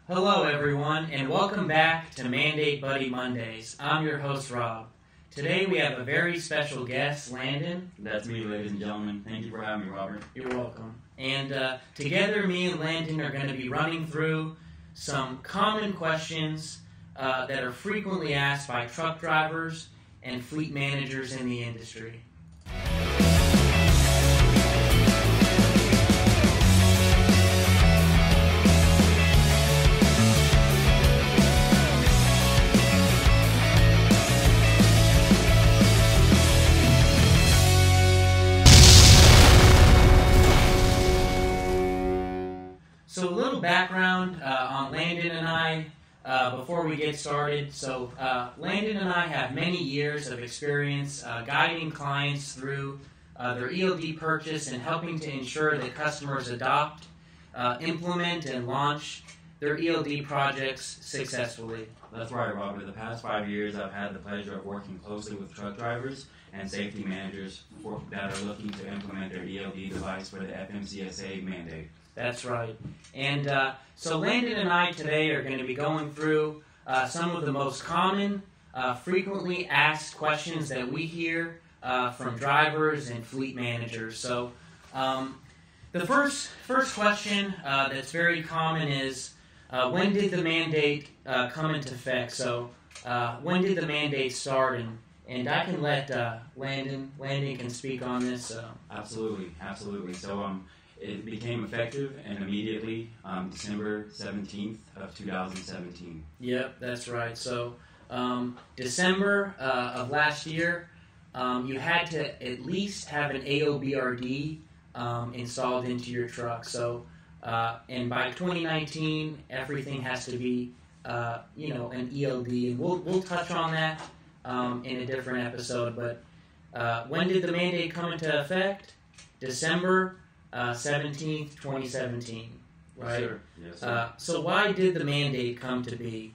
Hello everyone, and welcome back to Mandate Buddy Mondays. I'm your host, Rob. Today we have a very special guest, Landon. That's me, ladies and gentlemen. Thank you for having me, Robert. You're welcome. And together, me and Landon are going to be running through some common questions that are frequently asked by truck drivers and fleet managers in the industry. So a little background on Landon and I before we get started. So Landon and I have many years of experience guiding clients through their ELD purchase and helping to ensure that customers adopt, implement, and launch their ELD projects successfully. That's right, Robert. The past 5 years, I've had the pleasure of working closely with truck drivers and safety managers that are looking to implement their ELD device for the FMCSA mandate. That's right. And so Landon and I today are going to be going through some of the most common, frequently asked questions that we hear from drivers and fleet managers. So the first question that's very common is, when did the mandate come into effect? So when did the mandate start? And I can let Landon can speak on this. Absolutely. So it became effective and immediately December 17th of 2017. Yep, that's right. So December of last year, you had to at least have an AOBRD installed into your truck. So and by 2019, everything has to be an ELD, and we'll touch on that in a different episode. But when did the mandate come into effect? December 17th, 2017, right? Sure. Yes, sir. So why did the mandate come to be?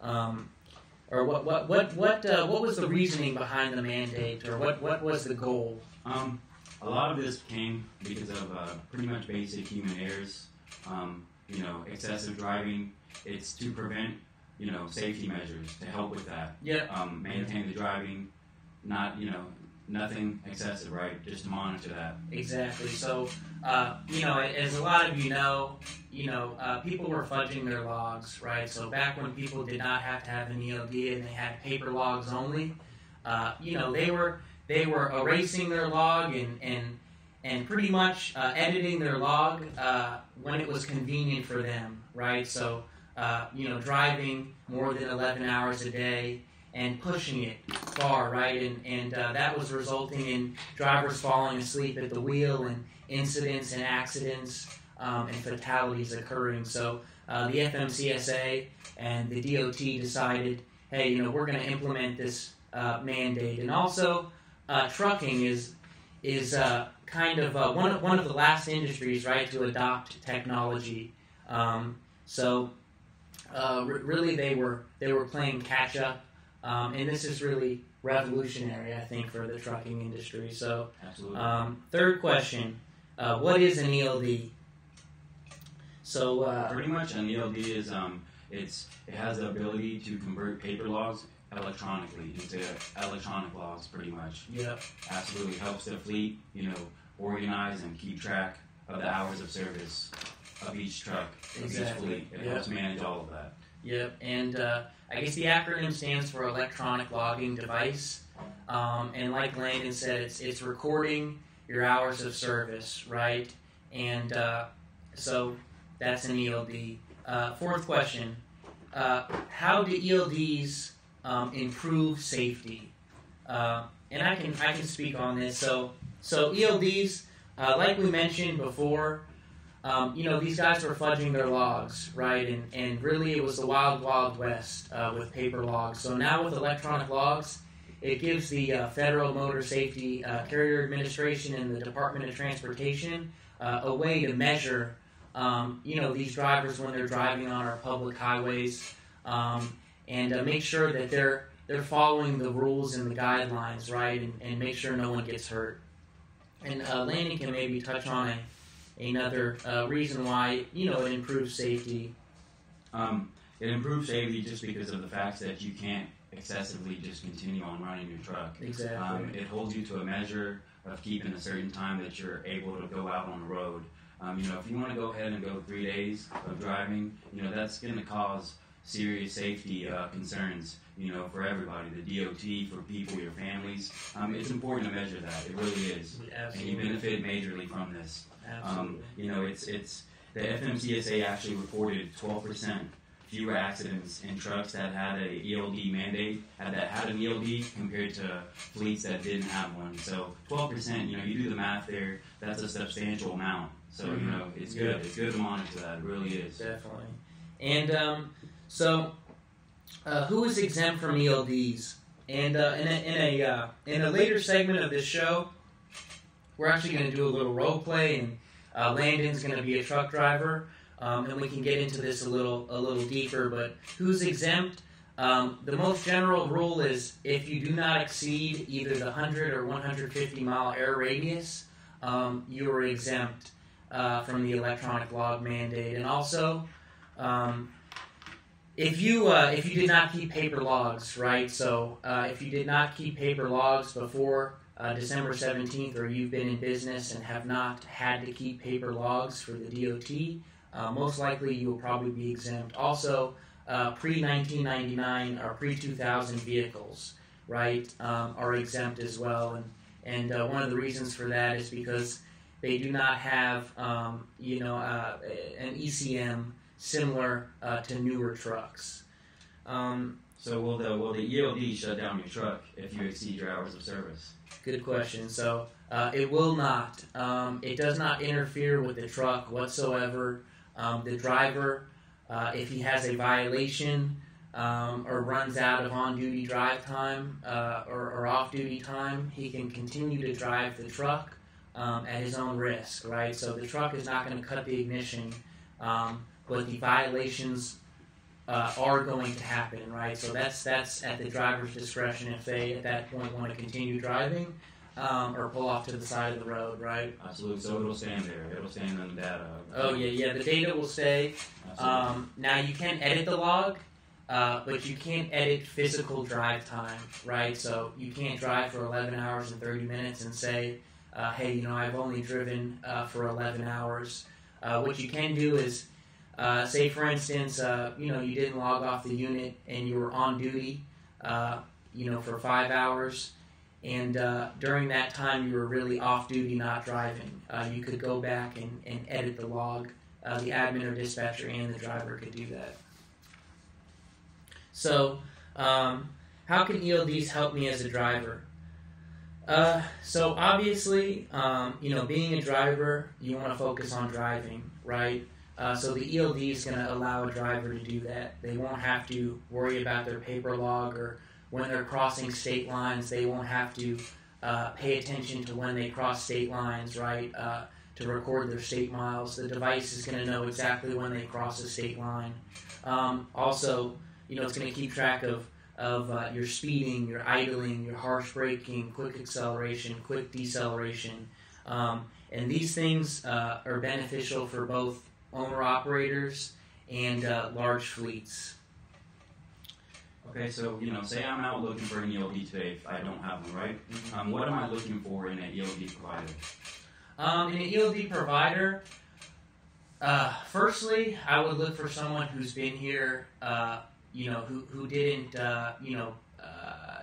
Or what was the reasoning behind the mandate, or what was the goal? A lot of this came because of pretty much basic human errors. Excessive driving. It's to prevent, safety measures to help with that. Yep. Maintain the driving, not, nothing excessive, right? Just to monitor that. Exactly. So, as a lot of people were fudging their logs, right? So back when people did not have to have an ELD and they had paper logs only, they were erasing their log and pretty much editing their log when it was convenient for them, right? So, driving more than 11 hours a day and pushing it far, right? And that was resulting in drivers falling asleep at the wheel and incidents and accidents and fatalities occurring. So the FMCSA and the DOT decided, hey, we're going to implement this mandate. And also, trucking is kind of one of the last industries, right, to adopt technology. Really, they were playing catch up. And this is really revolutionary, I think, for the trucking industry. So, absolutely. Third question, what is an ELD? So, pretty much an ELD is it has the ability to convert paper logs electronically into electronic logs, pretty much. Yep. Absolutely helps the fleet, organize and keep track of the hours of service of each truck, of each fleet. It helps manage all of that. Yep, and I guess the acronym stands for electronic logging device. And like Landon said, it's recording your hours of service, right? And so that's an ELD. Fourth question, how do ELDs improve safety? And I can speak on this. So ELDs, like we mentioned before, these guys were fudging their logs, right? And really it was the wild, wild west with paper logs. So now with electronic logs, it gives the Federal Motor Safety Carrier Administration and the Department of Transportation a way to measure, these drivers when they're driving on our public highways and make sure that they're following the rules and the guidelines, right? And make sure no one gets hurt. And Landon can maybe touch on another reason why, it improves safety. It improves safety just because of the fact that you can't excessively just continue on running your truck. Exactly. It holds you to a measure of keeping a certain time that you're able to go out on the road. If you want to go ahead and go 3 days of driving, that's going to cause serious safety concerns, for everybody, the DOT, for people, your families. It's important to measure that. It really is. Absolutely. And you benefit majorly from this. Absolutely. It's the FMCSA actually reported 12% fewer accidents in trucks that had an ELD mandate, that had an ELD compared to fleets that didn't have one. So 12%, you do the math there, that's a substantial amount. So, it's good. It's good to monitor that. It really is. Definitely. And who is exempt from ELDs? And in a later segment of this show, we're actually going to do a little role play, and Landon's going to be a truck driver, and we can get into this a little deeper. But who's exempt? The most general rule is if you do not exceed either the 100 or 150 mile air radius, you are exempt from the electronic log mandate. And also, if you did not keep paper logs, right? So if you did not keep paper logs before December 17th, or you've been in business and have not had to keep paper logs for the DOT, most likely you will probably be exempt. Also, pre-1999 or pre-2000 vehicles, right, are exempt as well. And one of the reasons for that is because they do not have, an ECM similar to newer trucks. So will the ELD shut down your truck if you exceed your hours of service? Good question. So it will not. It does not interfere with the truck whatsoever. The driver, if he has a violation or runs out of on-duty drive time or off-duty time, he can continue to drive the truck at his own risk, right? So the truck is not going to cut the ignition, but the violations are going to happen, right? So that's at the driver's discretion if they at that point want to continue driving or pull off to the side of the road, right? Absolutely. So it'll stand there. It'll stand on the data. Oh yeah. The data will stay. Now you can edit the log, but you can't edit physical drive time, right? So you can't drive for 11 hours and 30 minutes and say, hey, I've only driven for 11 hours. What you can do is, say for instance, you didn't log off the unit and you were on duty, for 5 hours, and during that time you were really off duty, not driving. You could go back and edit the log. The admin or dispatcher and the driver could do that. So, how can ELDs help me as a driver? So obviously, being a driver, you want to focus on driving, right? So the ELD is going to allow a driver to do that. They won't have to worry about their paper log, or when they're crossing state lines, they won't have to pay attention to when they cross state lines, right, to record their state miles. The device is going to know exactly when they cross a state line. Also, it's going to keep track of your speeding, your idling, your harsh braking, quick acceleration, quick deceleration. And these things are beneficial for both owner-operators and large fleets. Okay, so, say I'm out looking for an ELD today if I don't have one, right? What am I looking for in an ELD provider? In an ELD provider, firstly, I would look for someone who's been here, who didn't,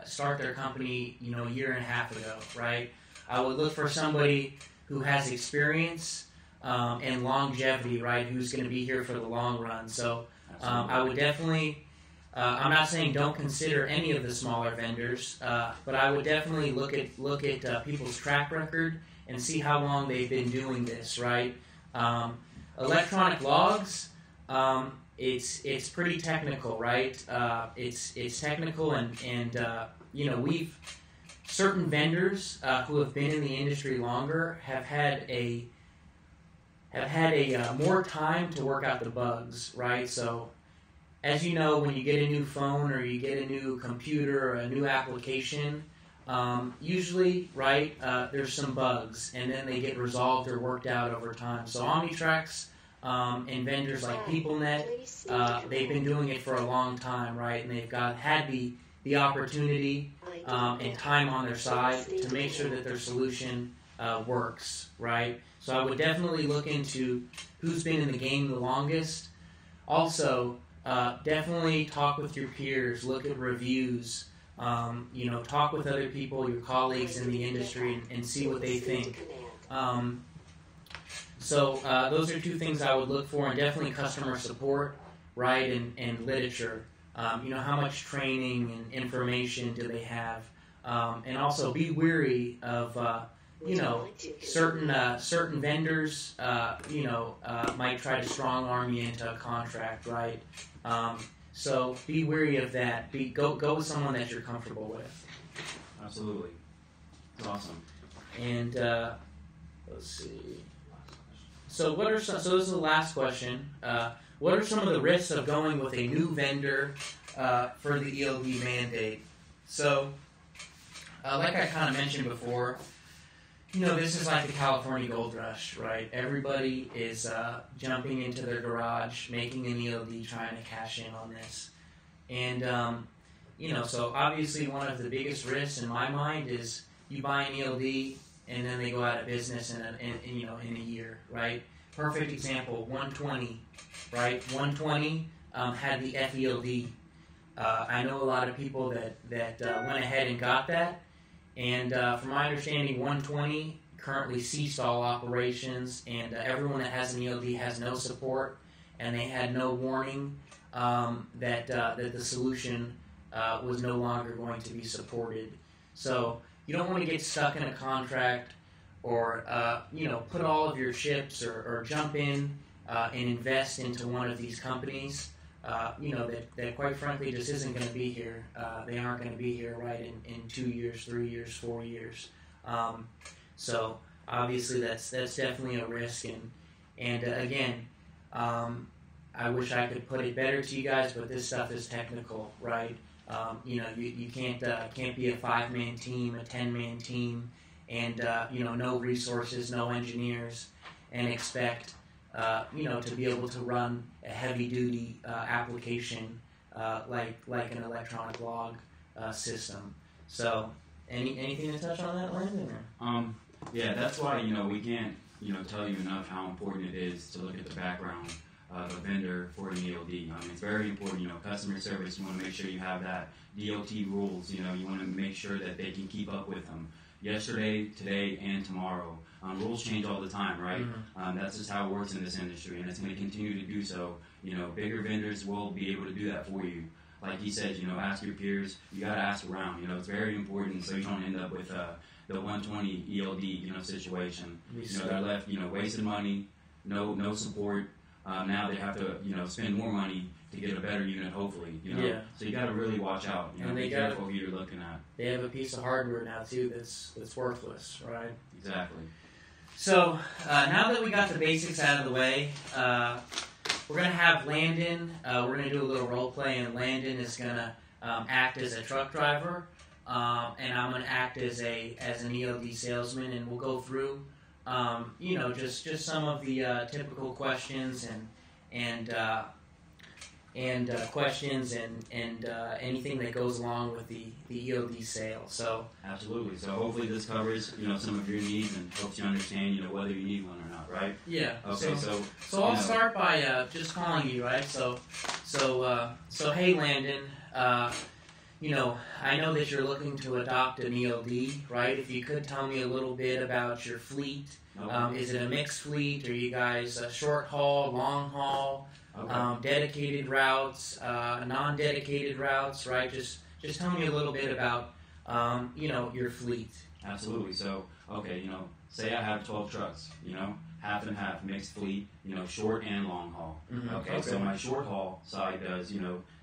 start their company, a year and a half ago, right? I would look for somebody who has experience and longevity, right? Who's going to be here for the long run. So I would definitely, I'm not saying don't consider any of the smaller vendors, but I would definitely look at people's track record and see how long they've been doing this, right? Electronic logs, it's pretty technical, right? It's technical, and we've certain vendors who have been in the industry longer have had a more time to work out the bugs, right? So, as you know, when you get a new phone or you get a new computer or a new application, usually, right, there's some bugs, and then they get resolved or worked out over time. So Omnitrax and vendors like PeopleNet, they've been doing it for a long time, right? And they've had the opportunity and time on their side to make sure that their solution works, right? So I would definitely look into who's been in the game the longest. Also, definitely talk with your peers, look at reviews, talk with other people, your colleagues in the industry, and see what they think. So those are two things I would look for, and definitely customer support, right, and literature. How much training and information do they have? And also be wary of, certain vendors, might try to strong arm you into a contract, right? So be wary of that. Go with someone that you're comfortable with. Absolutely. That's awesome. And let's see. So so this is the last question. What are some of the risks of going with a new vendor for the ELD mandate? So, like I kind of mentioned before, this is like the California gold rush, right? Everybody is jumping into their garage, making an ELD, trying to cash in on this. And, so obviously one of the biggest risks in my mind is you buy an ELD and then they go out of business in a year, right? Perfect example, 120, right? 120 had the FELD. I know a lot of people that went ahead and got that. And from my understanding, 120 currently ceased all operations, and everyone that has an ELD has no support, and they had no warning that the solution was no longer going to be supported. So you don't want to get stuck in a contract or put all of your chips or jump in and invest into one of these companies. That quite frankly just isn't going to be here. They aren't going to be here right in 2 years, 3 years, 4 years. So obviously that's definitely a risk. And again, I wish I could put it better to you guys, but this stuff is technical, right? You can't be a 5-man team, a 10-man team, and no resources, no engineers, and expect to be able to run a heavy-duty application like an electronic log system. So, anything to touch on that, Landon? Yeah, that's why we can't tell you enough how important it is to look at the background of a vendor for an ELD. It's very important. Customer service. You want to make sure you have that DOT rules. You want to make sure that they can keep up with them. Yesterday, today, and tomorrow. Rules change all the time, right? Mm-hmm. That's just how it works in this industry, and it's going to continue to do so. Bigger vendors will be able to do that for you. Like he said, ask your peers. You got to ask around. It's very important so you don't end up with the 120 ELD, situation. They're left, wasting money, no support. Now they have to, spend more money to get a better unit, hopefully. Yeah. So you got to really watch out. And be careful who you're looking at. They have a piece of hardware now too that's worthless, right? Exactly. So now that we got the basics out of the way, we're gonna have Landon. We're gonna do a little role play, and Landon is gonna act as a truck driver, and I'm gonna act as an ELD salesman, and we'll go through. Just some of the typical questions and questions and anything that goes along with the ELD sale. So absolutely. So hopefully this covers some of your needs and helps you understand whether you need one or not, right? Yeah. Okay. So I'll start by just calling you, right? So hey Landon. I know that you're looking to adopt an ELD, right? If you could tell me a little bit about your fleet. Okay. Is it a mixed fleet? Are you guys short haul, long haul, okay. Dedicated routes, non-dedicated routes, right? Just tell me a little bit about, your fleet. Absolutely. So, okay, say I have 12 trucks, half and half, mixed fleet, short and long haul. Mm-hmm. Okay, so my short haul side does,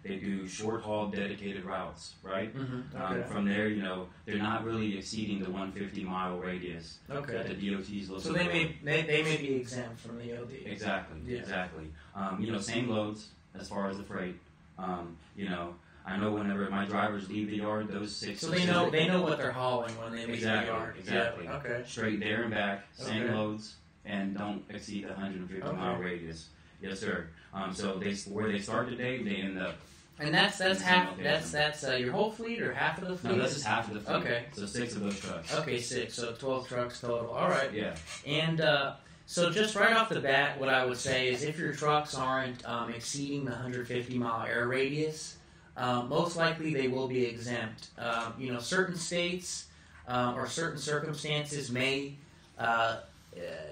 they do short haul dedicated routes, right? Mm-hmm. Okay. From there, they're not really exceeding the 150-mile radius that the DOT's looking for. So they may be exempt from the ELD. Exactly, yeah. Exactly. Same loads as far as the freight. I know whenever my drivers leave the yard, those 6. So they know what they're hauling when they leave the yard. Exactly. Yeah. Okay. Straight there and back, same loads, and don't exceed the 150-mile radius. Yes, sir. So where they start today, they end up. And that's half. That's your whole fleet or half of the fleet? No, this is half of the fleet. Okay. So 6 of those trucks. Okay, 6. So 12 trucks total. All right. Yeah. And so just right off the bat, what I would say is if your trucks aren't exceeding the 150-mile air radius, most likely they will be exempt. Certain states or certain circumstances may.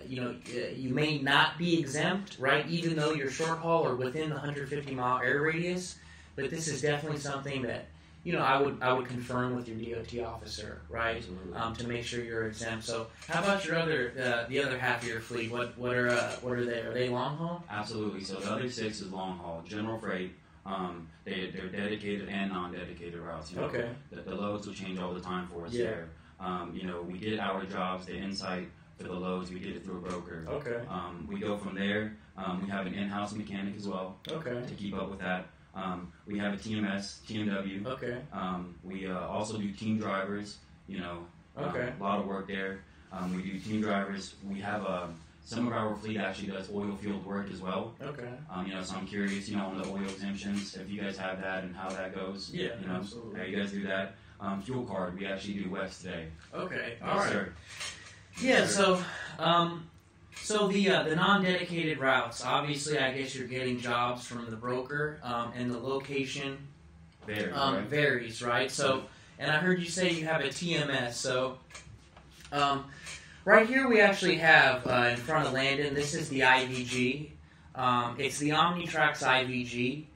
You may not be exempt, right? Even though you're short haul or within the 150-mile air radius, but this is definitely something that I would confirm with your DOT officer, right? To make sure you're exempt. So, how about your the other half of your fleet? What are they? Are they long haul? Absolutely. So the other 6 is long haul, general freight. They're dedicated and non-dedicated routes. Okay. The loads will change all the time for us Yeah. there. We did our jobs, the insight. For the loads, we did it through a broker. Okay. We go from there. We have an in-house mechanic as well. Okay. To keep up with that. We have a TMS, TMW. Okay. We also do team drivers. Okay. A lot of work there. We do team drivers. We have some of our fleet actually does oil field work as well. Okay. So I'm curious, on the oil exemptions, if you guys have that and how that goes. Yeah. Absolutely. How you guys do that. Fuel card, we actually do West today. Okay. Yes, All right. Sir. Yeah, so the non-dedicated routes, obviously, I guess you're getting jobs from the broker, and the location varies, right? So, and I heard you say you have a TMS. So, right here we actually have in front of Landon. This is the IVG. It's the Omnitrax IVG,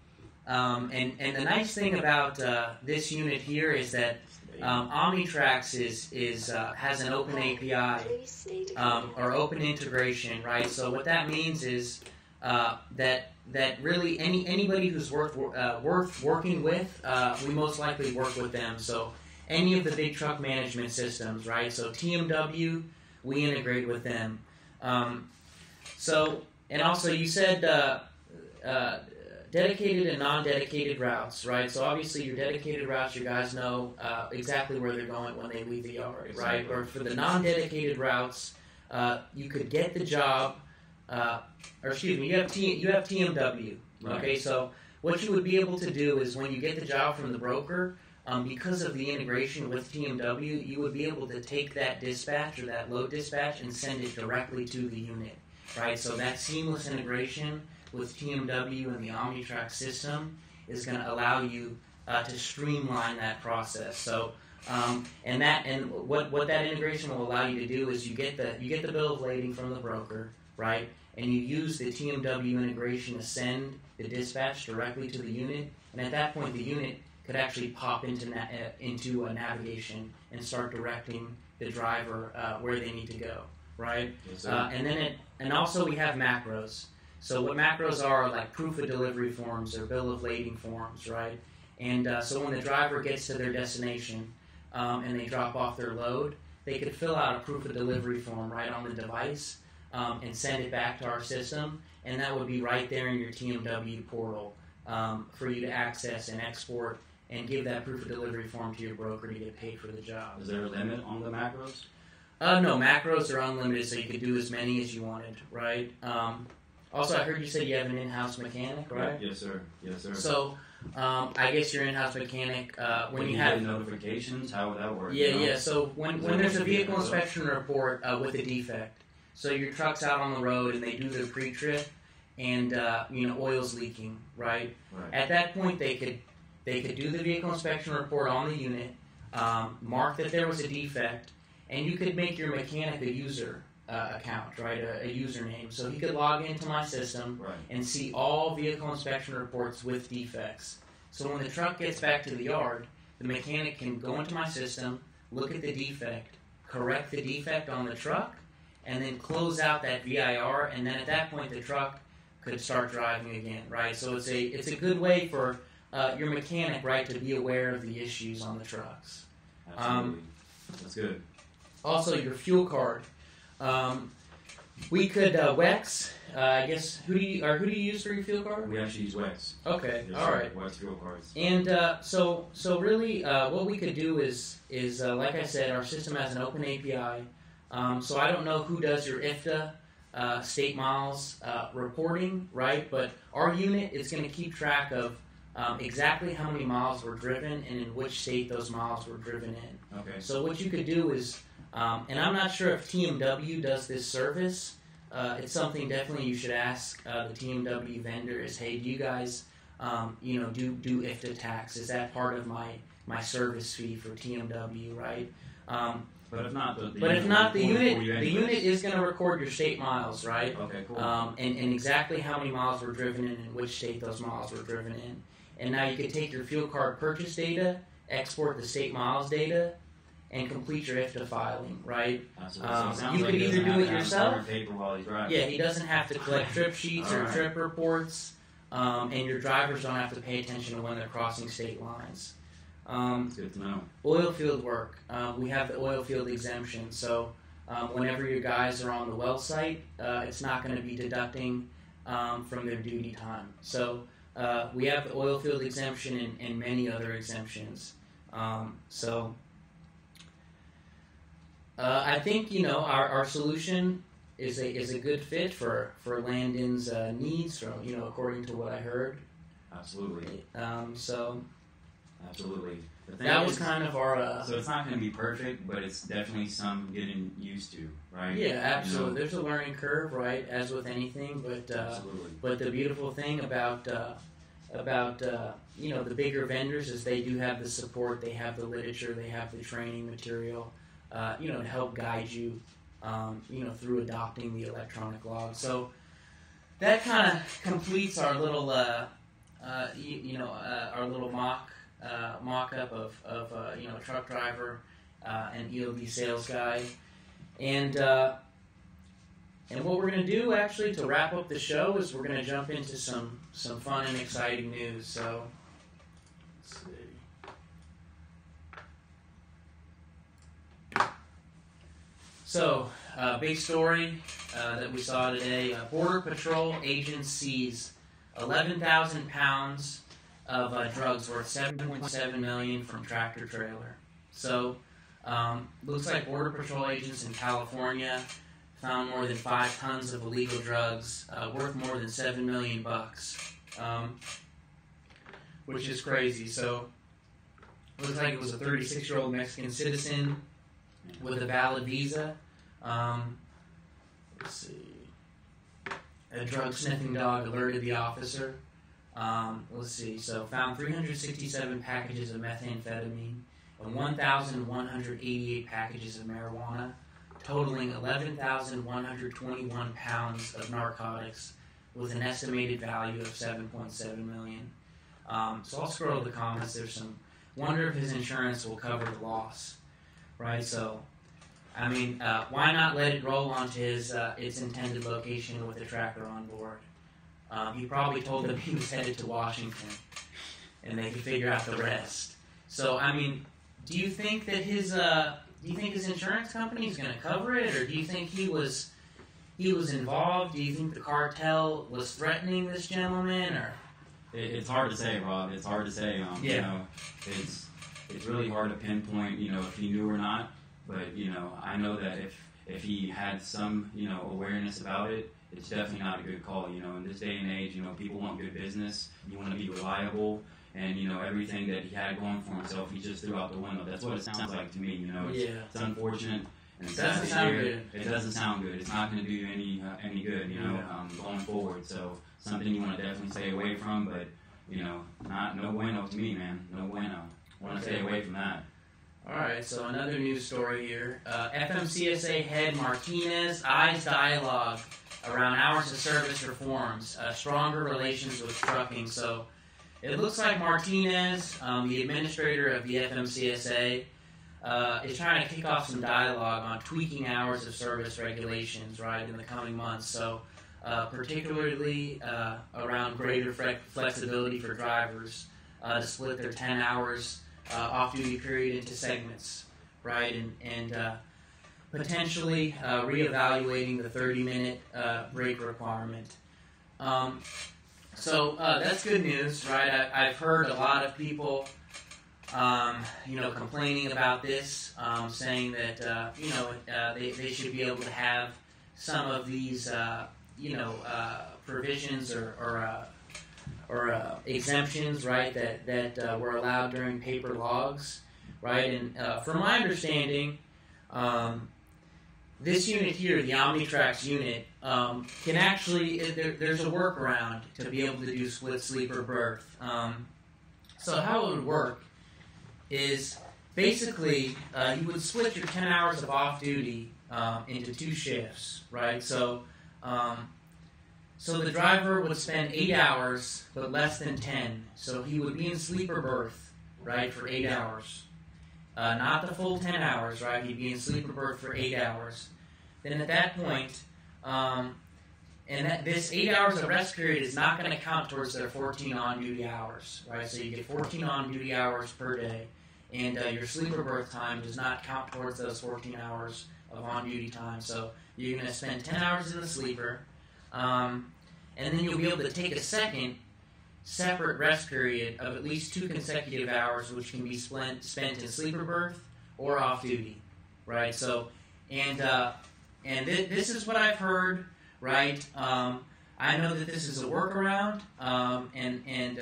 and the nice thing about this unit here is that. Omnitrax has an open API or open integration, right? So what that means is that really anybody who's worth working with, we most likely work with them. So any of the big truck management systems, right? So TMW, we integrate with them. And also you said dedicated and non-dedicated routes, right? So obviously your dedicated routes, you guys know exactly where they're going when they leave the yard, right? Or for the non-dedicated routes, you could get the job, you have TMW, okay? So what you would be able to do is when you get the job from the broker, because of the integration with TMW, you would be able to take that dispatch or that load dispatch and send it directly to the unit, right? So that seamless integration with TMW and the Omnitrax system is going to allow you to streamline that process. So, what that integration will allow you to do is you get the bill of lading from the broker, right? And you use the TMW integration to send the dispatch directly to the unit, and at that point the unit could actually pop into a navigation and start directing the driver where they need to go, right? Yes, sir. And also we have macros. So what macros are like proof of delivery forms or bill of lading forms, right? And so when the driver gets to their destination and they drop off their load, they could fill out a proof of delivery form right on the device and send it back to our system, and that would be right there in your TMW portal for you to access and export and give that proof of delivery form to your broker to get paid for the job. Is there a limit on the macros? No, macros are unlimited, so you could do as many as you wanted, right? Also, I heard you say you have an in-house mechanic, right? Yes, sir. Yes, sir. So, I guess your in-house mechanic, when you have notifications, how would that work? Yeah. So when there's a vehicle inspection report with a defect, so your truck's out on the road and they do their pre-trip, and oil's leaking, right? At that point, they could do the vehicle inspection report on the unit, mark that there was a defect, and you could make your mechanic a user account, right, a username. So he could log into my system and see all vehicle inspection reports with defects. So when the truck gets back to the yard, the mechanic can go into my system, look at the defect, correct the defect on the truck, and then close out that VIR, and then at that point the truck could start driving again, right? So it's a good way for your mechanic, right, to be aware of the issues on the trucks. Absolutely. That's good. Also, your fuel card. We could WEX. I guess who do you use for your fuel card? We actually use WEX. Okay, Yes, all sir. right. WEX fuel cards. And so really, what we could do is like I said, our system has an open API. So I don't know who does your IFTA state miles reporting, right? But our unit is going to keep track of exactly how many miles were driven and in which state those miles were driven in. Okay. So what you could do is, and I'm not sure if TMW does this service. It's something definitely you should ask the TMW vendor is, hey, do you guys, do IFTA tax? Is that part of my service fee for TMW, right? But if not, the unit is going to record your state miles, right? Okay, cool. And exactly how many miles were driven in and which state those miles were driven in. And now you could take your fuel card purchase data, export the state miles data, and complete your IFTA filing, right? You could either do it yourself. Yeah, he doesn't have to collect trip sheets or trip reports, and your drivers don't have to pay attention to when they're crossing state lines. That's good to know. Oil field work. We have the oil field exemption, so whenever your guys are on the well site, it's not going to be deducting from their duty time. So we have the oil field exemption and many other exemptions. I think our solution is a good fit for Landon's needs, from according to what I heard. Absolutely. Absolutely. That was kind of our. So it's not going to be perfect, but it's definitely some getting used to, right? Yeah, absolutely. There's a learning curve, right, as with anything. But absolutely. But the beautiful thing about the bigger vendors is they do have the support, they have the literature, they have the training material, to help guide you, through adopting the electronic log. So that kind of completes our little, our little mock-up of a truck driver and ELD sales guy. And what we're going to do, actually, to wrap up the show is we're going to jump into some fun and exciting news. So, let's see. So, big story that we saw today. Border Patrol agents seize 11,000 pounds of drugs worth $7.7 million from tractor trailer. So, looks like Border Patrol agents in California found more than 5 tons of illegal drugs worth more than $7 million, which is crazy. So, looks like it was a 36-year-old Mexican citizen with a valid visa. Let's see. A drug-sniffing dog alerted the officer. Let's see. So, found 367 packages of methamphetamine and 1,188 packages of marijuana, totaling 11,121 pounds of narcotics with an estimated value of $7.7 million. So I'll scroll to the comments. There's some wonder if his insurance will cover the loss, right? So, I mean, why not let it roll onto its intended location with a tracker on board? He probably told them he was headed to Washington, and they could figure out the rest. So, I mean, do you think that his insurance company is going to cover it, or do you think he was involved? Do you think the cartel was threatening this gentleman, or? It's hard to say, Rob. It's hard to say. It's really hard to pinpoint, if he knew or not. But I know that if he had some, awareness about it, it's definitely not a good call. In this day and age, people want good business. You want to be reliable. And, everything that he had going for himself, he just threw out the window. That's what it sounds like to me, It's unfortunate. And it doesn't sound good. It doesn't sound good. It's not going to do you any good, going forward. So, something you want to definitely stay away from. But, no bueno to me, man. No bueno. I want to stay away from that. All right, so another news story here. FMCSA head Martinez eyes dialogue around hours of service reforms, stronger relations with trucking. So, it looks like Martinez, the administrator of the FMCSA, is trying to kick off some dialogue on tweaking hours of service regulations, right, in the coming months. So, particularly around greater flexibility for drivers to split their 10 hours off-duty period into segments, right, and potentially reevaluating the 30-minute break requirement. So that's good news, right? I've heard a lot of people, complaining about this, saying that, they should be able to have some of these, provisions or exemptions, right, that were allowed during paper logs, right? And from my understanding, this unit here, the Omnitrax unit, can actually, there's a workaround to be able to do split sleeper berth. So how it would work is basically you would split your 10 hours of off-duty into 2 shifts, right? So the driver would spend 8 hours, but less than 10. So he would be in sleeper berth, right, for 8 hours. Not the full 10 hours, right? He'd be in sleeper berth for 8 hours. Then at that point, this 8 hours of rest period is not going to count towards their 14 on-duty hours, right? So you get 14 on-duty hours per day, and your sleeper berth time does not count towards those 14 hours of on-duty time. So you're going to spend 10 hours in the sleeper, and then you'll be able to take a second separate rest period of at least 2 consecutive hours, which can be spent in sleeper berth or off-duty, right? So, this is what I've heard, right? I know that this is a workaround, and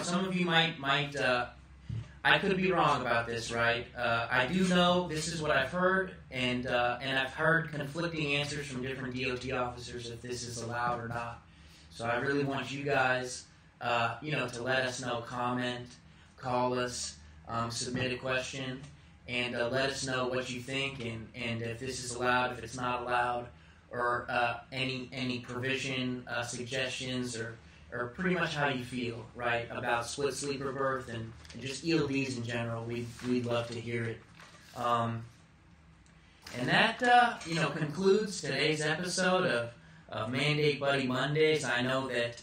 some of you might I could be wrong about this, right? I do know this is what I've heard, and I've heard conflicting answers from different DOT officers if this is allowed or not. So I really want you guys, to let us know, comment, call us, submit a question, and let us know what you think, and if this is allowed, if it's not allowed, or any provision, suggestions, or pretty much how you feel, right, about split sleeper berth and just ELDs in general. We'd love to hear it. And that, concludes today's episode of Mandate Buddy Mondays. I know that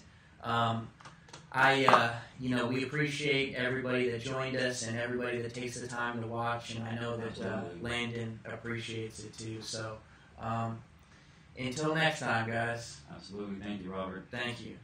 we appreciate everybody that joined us and everybody that takes the time to watch, and I know that Landon appreciates it too. So until next time, guys. Absolutely. Thank you, Robert. Thank you.